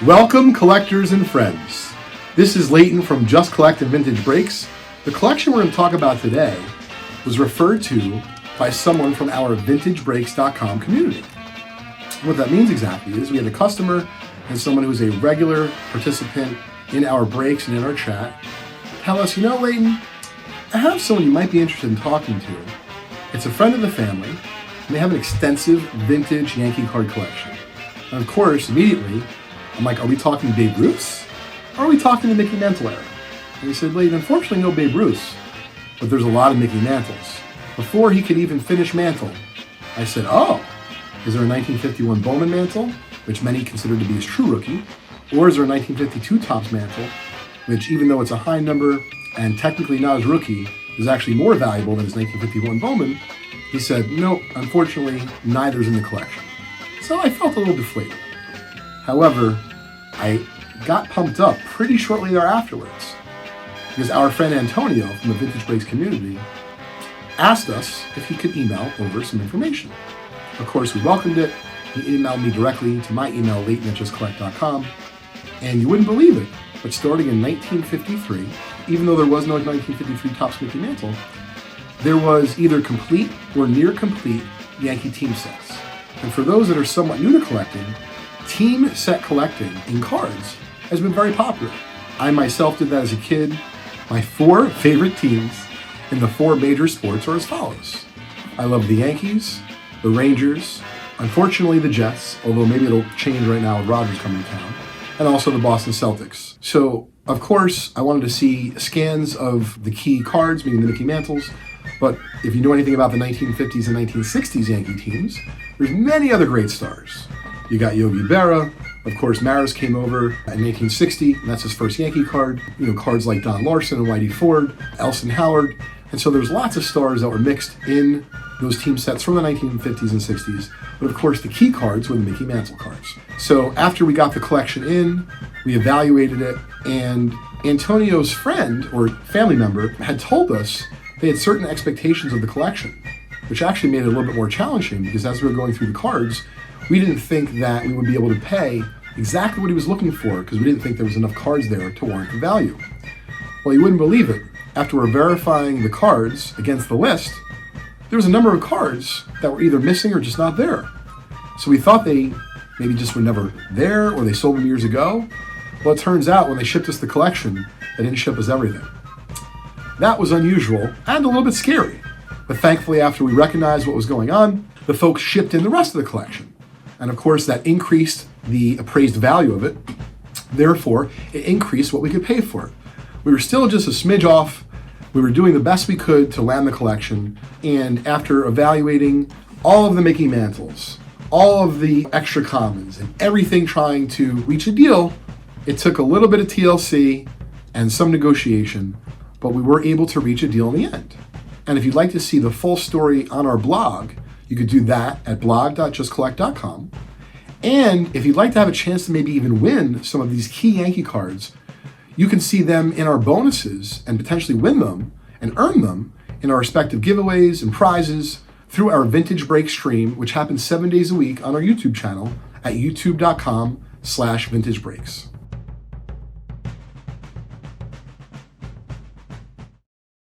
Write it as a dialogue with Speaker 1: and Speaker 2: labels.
Speaker 1: Welcome, collectors and friends. This is Leighton from Just Collect and Vintage Breaks. The collection we're going to talk about today was referred to by someone from our vintagebreaks.com community. What that means exactly is we had a customer and someone who's a regular participant in our breaks and in our chat tell us, Leighton, I have someone you might be interested in talking to. It's a friend of the family, and they have an extensive vintage Yankee card collection. And of course, immediately, I'm like, are we talking Babe Ruth's? Or are we talking the Mickey Mantle era? And he said, Leighton, unfortunately no Babe Ruth's, but there's a lot of Mickey Mantles. Before he could even finish Mantle, I said, oh, is there a 1951 Bowman Mantle, which many consider to be his true rookie? Or is there a 1952 Topps Mantle, which even though it's a high number and technically not his rookie, is actually more valuable than his 1951 Bowman? He said, nope, unfortunately, neither's in the collection. So I felt a little deflated. However, I got pumped up pretty shortly thereafterwards because our friend Antonio from the Vintage Breaks community asked us if he could email over some information. Of course, we welcomed it. He emailed me directly to my email, leighton@justcollect.com, and you wouldn't believe it, but starting in 1953, even though there was no 1953 Topps Mickey Mantle, there was either complete or near complete Yankee team sets. And for those that are somewhat new to collecting, team set collecting in cards has been very popular. I myself did that as a kid. My 4 favorite teams in the 4 major sports are as follows. I love the Yankees, the Rangers, unfortunately the Jets, although maybe it'll change right now with Rodgers coming to town, and also the Boston Celtics. So, of course, I wanted to see scans of the key cards, meaning the Mickey Mantles, but if you know anything about the 1950s and 1960s Yankee teams, there's many other great stars. You got Yogi Berra. Of course, Maris came over in 1960, and that's his first Yankee card. Cards like Don Larson and Whitey Ford, Elson Howard. And so there's lots of stars that were mixed in those team sets from the 1950s and 60s. But of course, the key cards were the Mickey Mantle cards. So after we got the collection in, we evaluated it, and Antonio's friend or family member had told us they had certain expectations of the collection, which actually made it a little bit more challenging because as we were going through the cards, we didn't think that we would be able to pay exactly what he was looking for because we didn't think there was enough cards there to warrant the value. Well, you wouldn't believe it. After we're verifying the cards against the list, there was a number of cards that were either missing or just not there. So we thought they maybe just were never there or they sold them years ago. Well, it turns out when they shipped us the collection, they didn't ship us everything. That was unusual and a little bit scary. But thankfully, after we recognized what was going on, the folks shipped in the rest of the collection. And of course, that increased the appraised value of it. Therefore, it increased what we could pay for it. We were still just a smidge off. We were doing the best we could to land the collection. And after evaluating all of the Mickey Mantles, all of the extra commons, and everything trying to reach a deal, it took a little bit of TLC and some negotiation, but we were able to reach a deal in the end. And if you'd like to see the full story on our blog, you could do that at blog.justcollect.com. And if you'd like to have a chance to maybe even win some of these key Yankee cards, you can see them in our bonuses and potentially win them and earn them in our respective giveaways and prizes through our Vintage Break stream, which happens 7 days a week on our YouTube channel at youtube.com/vintagebreaks.